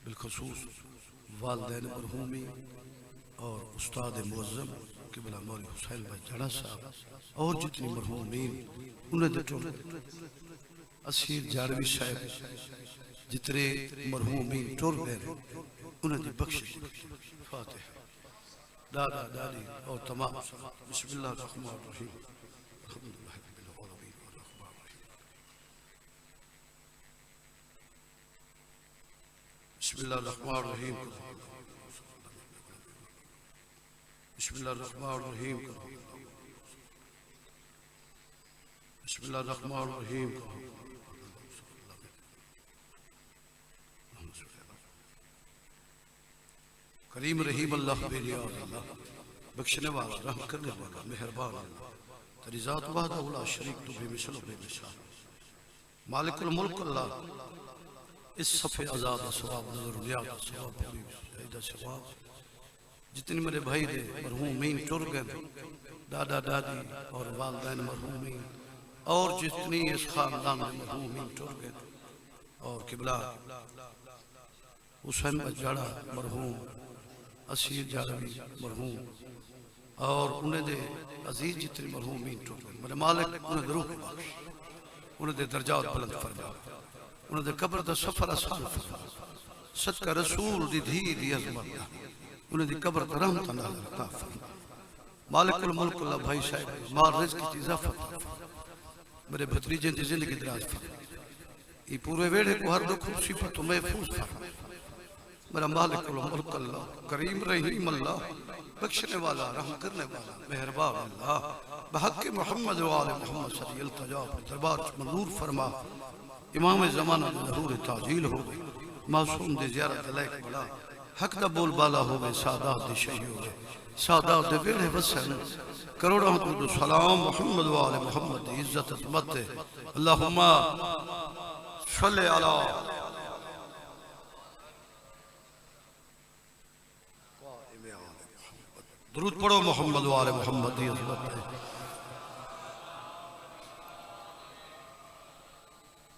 بالخصوص والدین مرحومی اور استاد معظم قبلہ مولی حسین بھائی جڑا صاحب اور جتنی مرحومین انہیں دٹوں اسیر جاروی صاحب جتنے مرحومین ٹور گئے انہیں دی بخشش فاتح دادا دادی اور تمام بسم اللہ الرحمن الرحیم الحمدللہ رب العالمین الرحمن الرحیم بسم اللہ الرحمن الرحیم بسم اللہ الرحمن الرحیم بسم اللہ الرحمن الرحیم کریم رحیم اللہ بیلیاد اللہ بخشنے والا رحم کرنے والا مہربان اللہ تیری ذات وحدہ اولا شریک تو بے مثل و بے مثال مالک الملک اللہ اس صفحے عذاب ثواب نظر نیاد ثواب پوری عیدہ ثواب جتنی میرے بھائی دے مرحومین ٹر گئے دادا دادی اور والدین مرحومین اور جتنی اس خاندان میں مرحومین ٹر گئے اور قبلہ حسین بجاڑا مرحوم اسیر جاروی مرحوم اور انہیں دے عزیز جتنی مرحومین ٹر گئے میرے مالک انہیں دے روح بخش انہیں دے درجات بلند فرما انہیں دے قبر دا سفر آسان فرما صدقہ رسول دی دھی دی عظمت انہیں دی قبر دا رحمت نال عطا فرما مالک الملک اللہ بھائی صاحب مال رزق کی اضافت میرے بھتریجے دی زندگی دراز فرما یہ پورے ویڑے کو ہر دکھ مصیبت تو محفوظ فرما میرا مالک الملک اللہ کریم رحیم اللہ بخشنے والا رحم کرنے والا مہربان اللہ بحق محمد و آل محمد صلی التجا دربار منظور فرما امام زمانہ ظہور تعجیل ہو گئی معصوم دے زیارت لائق بلا حق دا بول بالا ہو گئے سادات دے شہی ہو گئے سادات دے ویڑے وسن کروڑا حمد و سلام محمد و آل محمد عزت عظمت اللہم صلی علی درود پڑھو محمد و آل محمد دی عظمت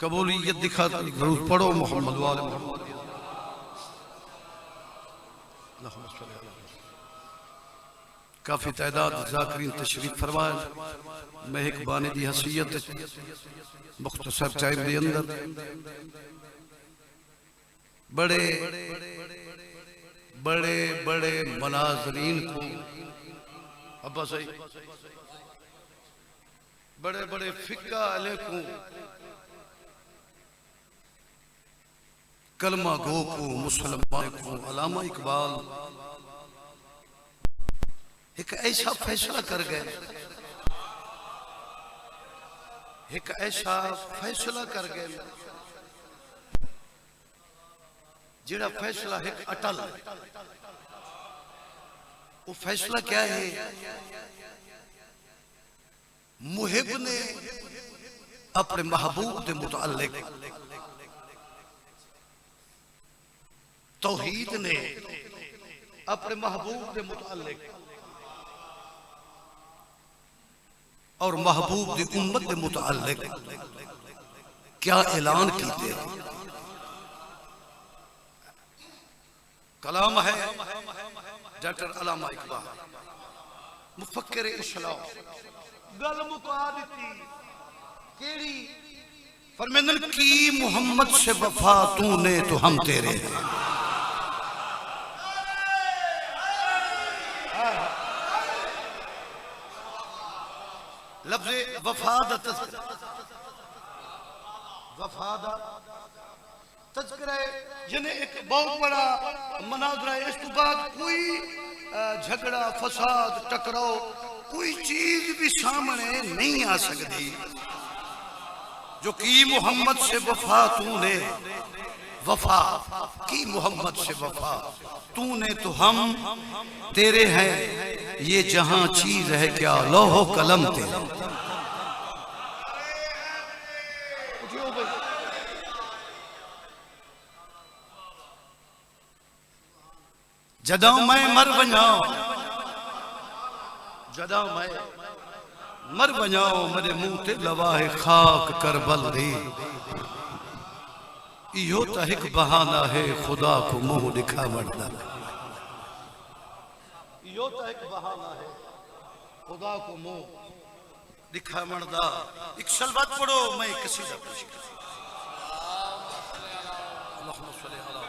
قبولیت دکھاتا درود پڑھو محمد و آل محمد دی عظمت کافی تعداد ذاکرین تشریف فرمائے میں ایک بانے دی حسیت مختصر ٹائم دی اندر بڑے مناظرین کو ابا صحیح بڑے فقہ علیہ کو کلمہ گو کو مسلمان کو علامہ اقبال ایک ایسا فیصلہ کر گئے ایک ایسا فیصلہ کر گئے جڑا فیصلہ ایک اٹل وہ فیصلہ کیا ہے محب نے اپنے محبوب دے متعلق توحید نے اپنے محبوب دے متعلق اور محبوب دی امت دے متعلق کیا اعلان کیتے ہیں کلام ہے ڈاکٹر علامہ اقبال مفکر اسلام گل مکا دیتی کیڑی فرمیندن کی محمد سے وفا تو نے تو ہم تیرے ہیں لفظ وفادہ تذکرہ یعنی ایک بہت بڑا مناظرہ ہے اس کے بعد کوئی جھگڑا فساد ٹکراؤ کوئی چیز بھی سامنے نہیں آ سکتی جو کی محمد سے وفا تو نے وفا کی محمد سے وفا تو نے تو ہم تیرے ہیں یہ جہاں چیز ہے کیا لوح و قلم تیرے جدوں میں مر ونجاؤں میرے منہ تے لواہ خاک کربل دی یہ تو ایک بہانہ ہے خدا کو منہ دکھا مردا یہ تو ایک بہانہ ہے خدا کو منہ دکھا مردا ایک سلوات پڑھو میں قصیدہ پیش کروں اللہم صلی اللہ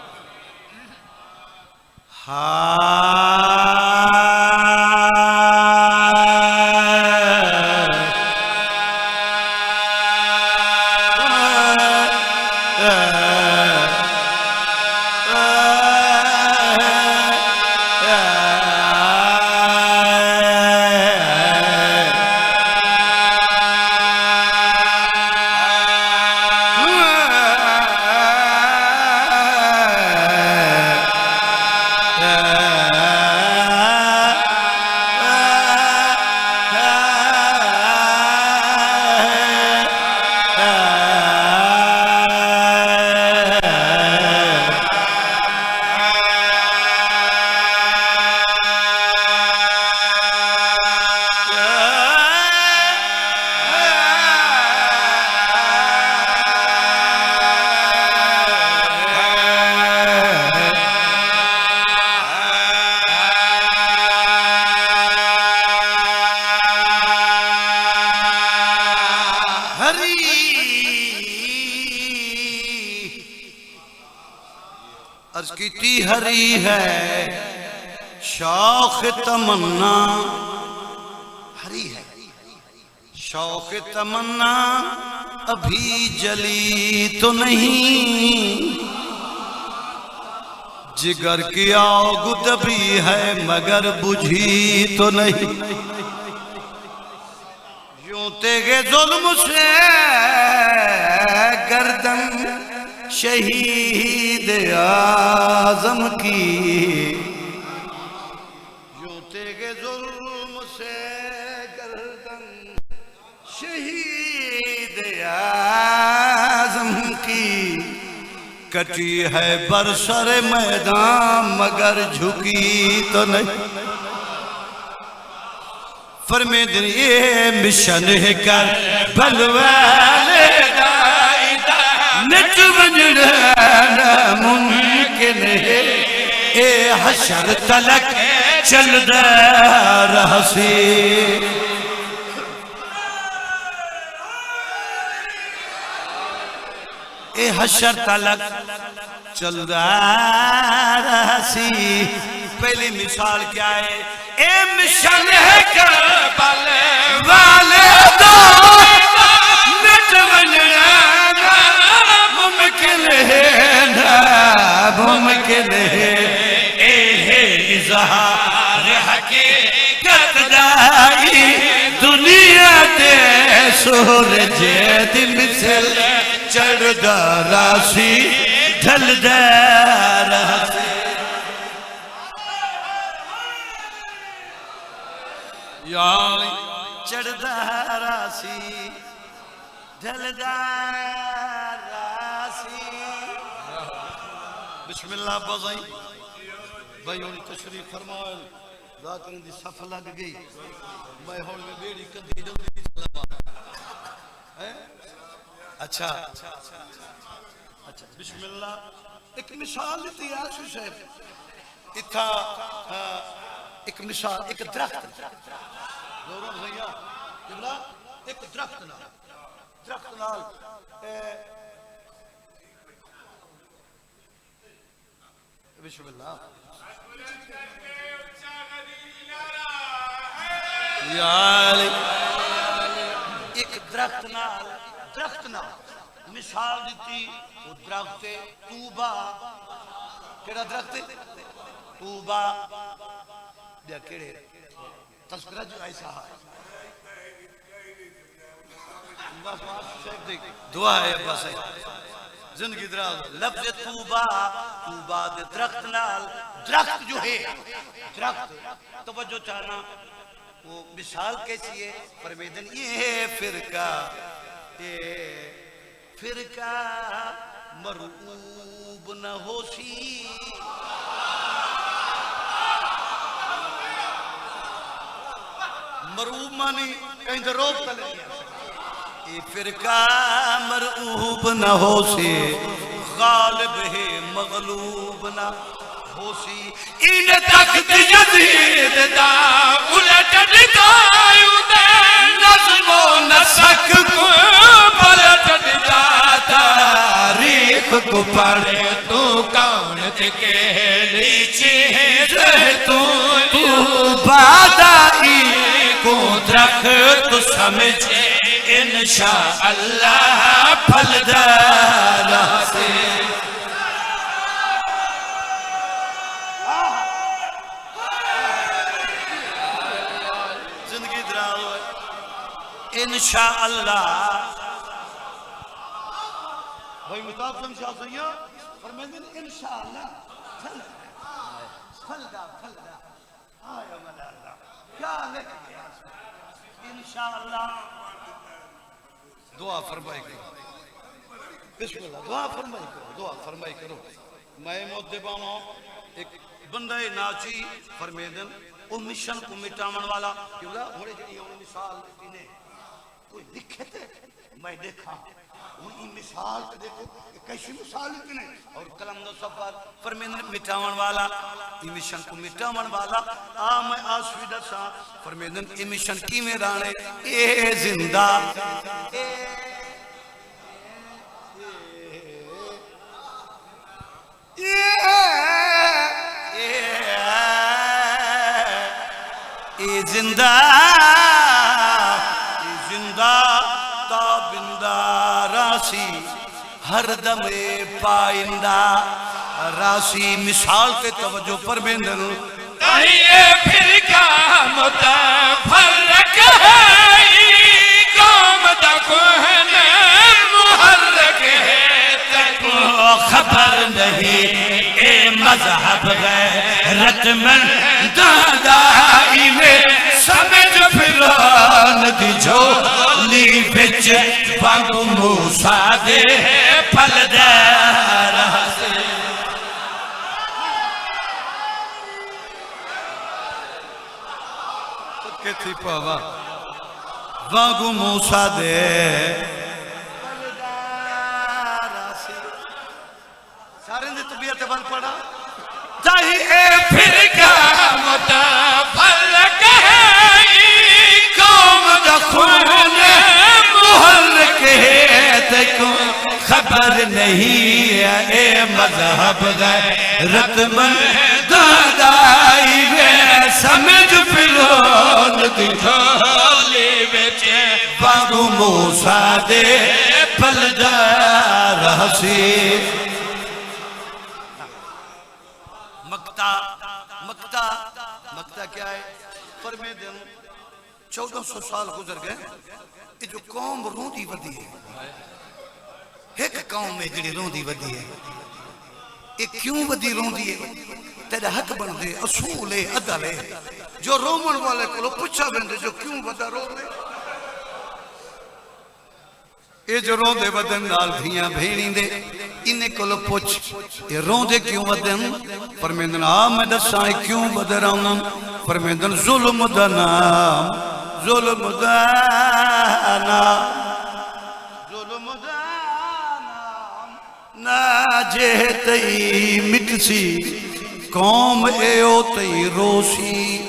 عرض کیتی ہری ہے شوق تمنا ہری ہے شوق تمنا ابھی جلی تو نہیں جگر کی آگ دبی ہے مگر بجھی تو نہیں یوں تیغے ظلم سے گردن شہید اعظم کی یوں تیغے ظلم سے گردن شہید اعظم کی کٹی ہے برسر میدان مگر جھکی تو نہیں فرمیدن یہ مشن کر بلوالے نٹ بجڑانا ممکن ہے اے حشر تلک چل دار حسی اے حشر تلک چل دار حسی پہلی مثال کیا ہے اے مشن ہے کربلا والے نٹ بجڑانا ممکن ہے ناممکن ہے اے اظہار حقیقت دائی دنیا تے سورج دی مثل چڑھ داراسی ڈھل داراسی چڑھ داراسی ڈھل داراسی بسم اللہ بزائی بھائیوں نے تشریف فرمائے ذاکرین دی صف لگ گئی میں ہون میں بیڑی کدھی جلدی چلا اچھا بسم اللہ ایک مثال دیتی ہے آسو صاحب اتھا ایک مثال ایک درخت دوران زیاں ایک درخت نال بسم اللہ ایک درخت نال مثال دیتی وہ درخت توبہ کیڑا درخت توبہ دیا کیڑے تذکرہ جو ایسا ہے دعا ہے بس ہے زندگی دراز لفظ توبہ دے درخت نال درخت جو ہے درخت توجہ چاہنا وہ مثال کیسی ہے فرمیدن یہ فرقہ مرعوب نہ ہو سی مرعوب مانی کہیں در روب تلے یہ فرقہ مرعوب نہ ہو سی غالب ہے مغلوب نہ ہو سی ان تخت یزید دا الٹ دکھائیو دے نظم و نسق کو پلٹ دکھا تاریخ کو پڑھے تو کون کے نیچے تو بادائی کو درخت سمجھے انشاءاللہ پھلدارا سے زندگی دراؤ انشاءاللہ بھائی مطاب سمجھا سیاں فرمیدن انشاءاللہ پھلدا آیا ملالہ کیا لکھ گیا انشاءاللہ دعا فرمائی کرو بسم اللہ دعا فرمائی کرو میں مدبانوں ایک بندہ ناچی فرمیدن او مشن کو مٹامن والا کیوں لا ہوڑے جنہی انہوں مثال دینے کوئی لکھے تھے میں دیکھا ان مثال تے دیکھو کیسی مثال اتنے اور کلم دو سفر فرمیدن مٹامن والا ای مشن کو مٹامن والا میں آسوی دسا فرمیدن ای مشن کی میں رانے اے زندہ اے زندہ تابندہ راسی ہر دم پائندہ راسی مثال کے توجہ پر بندن کہیں پھر کا متفرق ہے قوم دا کوہن محرک ہے تکو خبر نہیں اے مذہب غیرت من دادائی میں سمجھ پھران دی جھولی بچ وانگو موسیٰ دے پھلدارا سے کہ تھی پاوا وانگو موسیٰ دے پھلدارا سے سارے نے طبیعت بل پڑا چاہی اے پھر کا متفرق ہے قوم دا خون محرک ہے تکو خبر نہیں اے مذہب غیرت من دادائی میں سمجھ پھرون دی جھولی بچے وانگو موسیٰ دے پھلدارا سی مکتا کیا ہے فرمیدن 1400 سال گزر گئے یہ جو قوم روندی ودی ہے ایک قوم میں جڑی روندی ودی ہے یہ کیوں ودی روندی ہے تیرا حق بن دے اصول ہے عدل ہے جو رومن والے کو پچھا بندے جو کیوں ودا رو دے یہ جو روندے ودن نال دھیاں بھیڑیں دے انہیں کو لو پوچھ یہ روندے کیوں ودن فرمیدن میں دسائیں کیوں ودرانم فرمیدن ظلم دنام ظلم دنام ناجے تئی مٹسی قوم ایو تئی روسی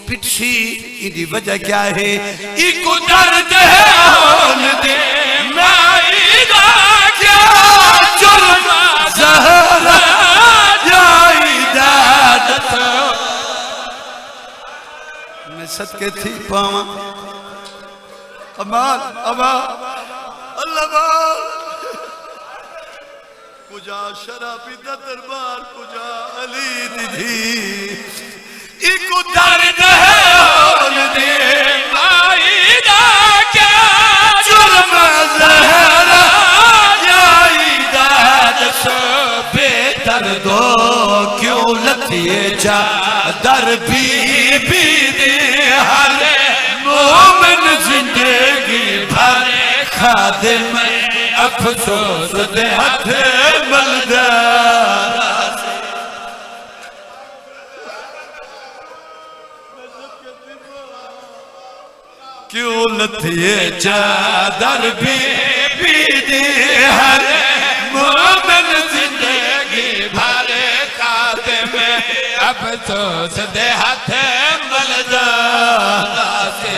پٹسی ایدی وجہ کیا ہے ایکو درد ہے آن دے مائدہ کیا جرم زہرہ جائی دادت میں صدقے تھی پاواں امان اللہ بار کجا شرابی دا دربار کجا علی دی دی ایکو درد ہے آن دے مائدہ کیا جرم زہرہ جائی دادت بے دردو کیوں لتھیے چادر بی دی ہر مومن زندگی بھر خادم افسوس دے ہتھ ملدار کیوں لتھیے چادر بی دی ہر مومن زندگی افسوس دے ہاتھ مل جانا سی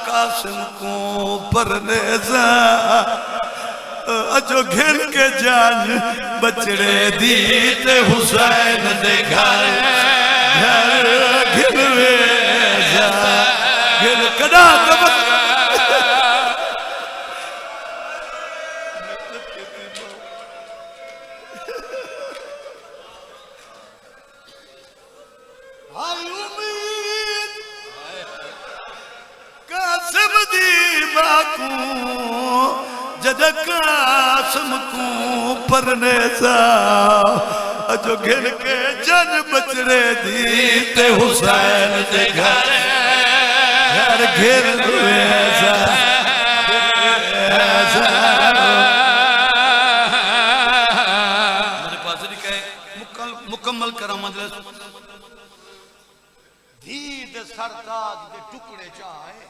قاسم کو پرنے زا اجو گھر کے جان بچڑے دیتے حسین دے گھر گھر ویزا گھر کڑا دبت قاسم کو پرنے سا جو گھر کے جن بچڑے دیتے حسین دے گھر گھر ویزا میرے پاس لکھا ہے مکمل کرا مجلس دید سرداد دے ٹکڑے چاہے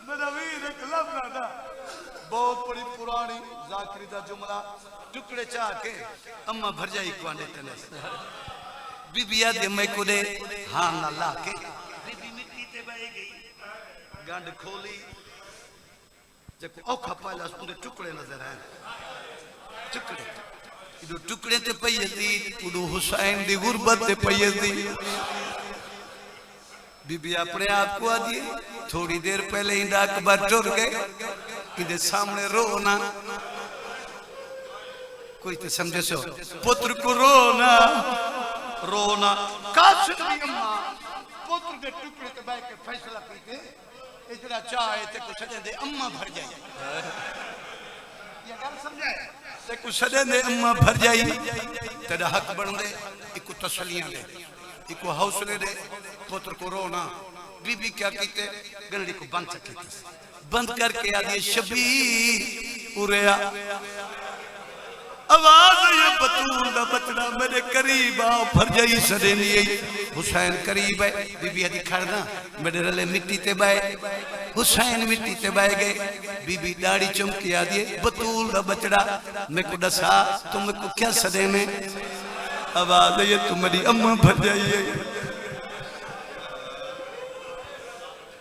میرا ویر ایک لفظ تھا بہت بڑی پرانی ذاکری دا جملہ ٹکڑے چاہ کے اممہ بھر جائی کوانے تنے بی بی آدھے میں کو دے ہاں نہ لا کے بی بی مٹی تے بائے گئی گانڈ کھولی جب کو اوکھا پائلہ اس پورے ٹکڑے نظر آئے ٹکڑے ادھو ٹکڑے تے پیزید ادھو حسین دی غربت تے پیزید بی بی اپنے آپ کو آدھی تھوڑی دیر پہلے ہی ڈاک بار ٹور گئے ادھے سامنے رونا کوئی تے سمجھے سے ہو پتر کو رونا رونا قاسم دی اممہ پتر کے ٹکڑے کے بائے کے فیصلہ پیتے اجرا چاہے تے کو سجن دے اممہ بھر جائی یہ گل سمجھے تے کو سجن دے اممہ بھر جائی تیرا حق بڑھ دے ایک تسلیاں دے ایک حوصلے دے پتر کو رونا بی بی کیا کیتے گنڈی کو بند سکتے بند کر کے آدھے شبیر اریا آواز یہ بطول دا بچڑا میرے قریب آؤ پھر جائی سدینی حسین قریب ہے بی بی آدھی کھڑنا میرے رلے مٹی تے بائے حسین مٹی تے بائے گئے بی بی داڑی چمکی آدھے بطول دا بچڑا میں کو ڈسا تم میں کو کیا سدے میں آواز یہ تمہاری اماں بھر جائیے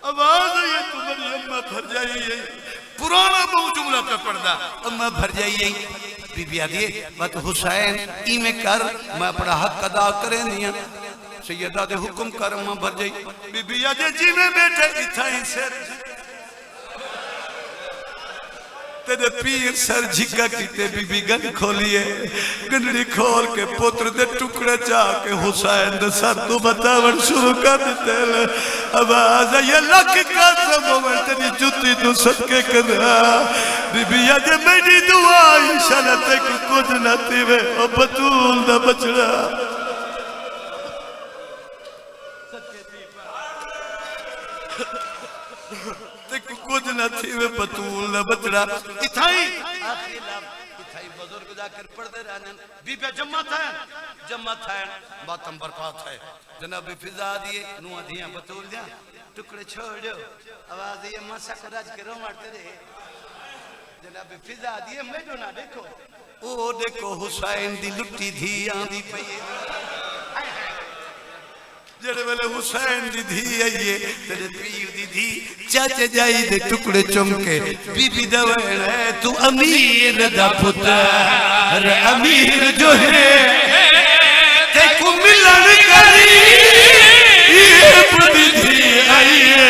آواز یہ تمہاری اماں بھر جائیے پرانا بہت جملہ پہ پڑھدا اماں بھر جائیے بی بی آدھیے بات حسین ایمیں کر میں اپنا حق ادا کریں دیا سیدہ دے حکم کر اماں بھر جائیے بی بی آدھیے جی میں بیٹھے اتھائی سر تیرے پیر سر جھگا کیتے بی بی گن کھولیے گنڈی کھول کے پتر دے ٹکڑے چاہ کے حسین دے سر تو بتاون شروع کر دیتے لے آواز یہ لکھ کا سمومن تیری جتی تو صدقے کر رہا بی بی آجے میری دعا انشاءاللہ تک کچھ نہ تیوے او بطول دا بچڑا کچھ نہ تھی وہ بطول نہ بچڑا اتھائی اتھائی بزرگ جا کر پڑھ دے رہنے بی بے جمعت ہے باتم برپات ہے جناب فضا دیئے نوہ دیاں بطول دیاں ٹکڑے چھوڑ جو آواز یہ مسا کو راج کے رو مارتے رہے جناب فضا دیئے میں جو نہ دیکھو او دیکھو حسین دی لٹی دھی آندھی پہیے جڑے والے حسین دی دھی آئیے تیرے پیر دی دھی چاچے جائی دے ٹکڑے چمکے بی بی دوین ہے تو امیر دا پتر امیر جو ہے تے کو ملن کری یہ پڑی دھی آئیے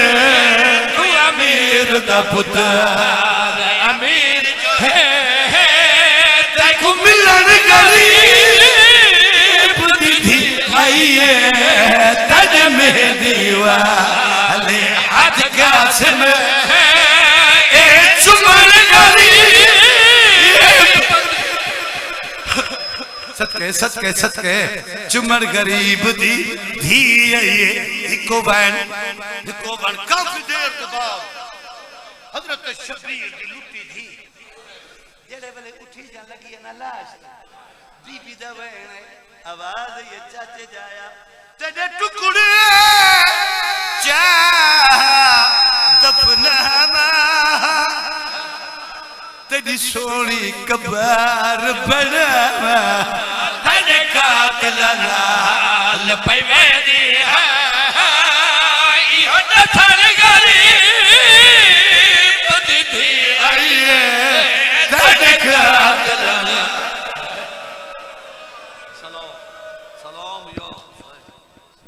تو امیر دا پتر امیر جو ہے تے کو ملن کری پڑی دھی آئیے تج میں دیوالے حد قاسم اے چمن گری صدقے چمن غریب دی دھی آئیے ہکو بین کافی دیر کے بعد حضرت شبیر دی لٹی دھی جڑے بلے اٹھی جان لگی ہے نا لاش بی بی دا بین آواز یہ چاچے جایا تیرے ٹکڑے دفنانا تیری سونی کبار بنانا تیرے قاتل نال پیوے دی ہے یہ نتھر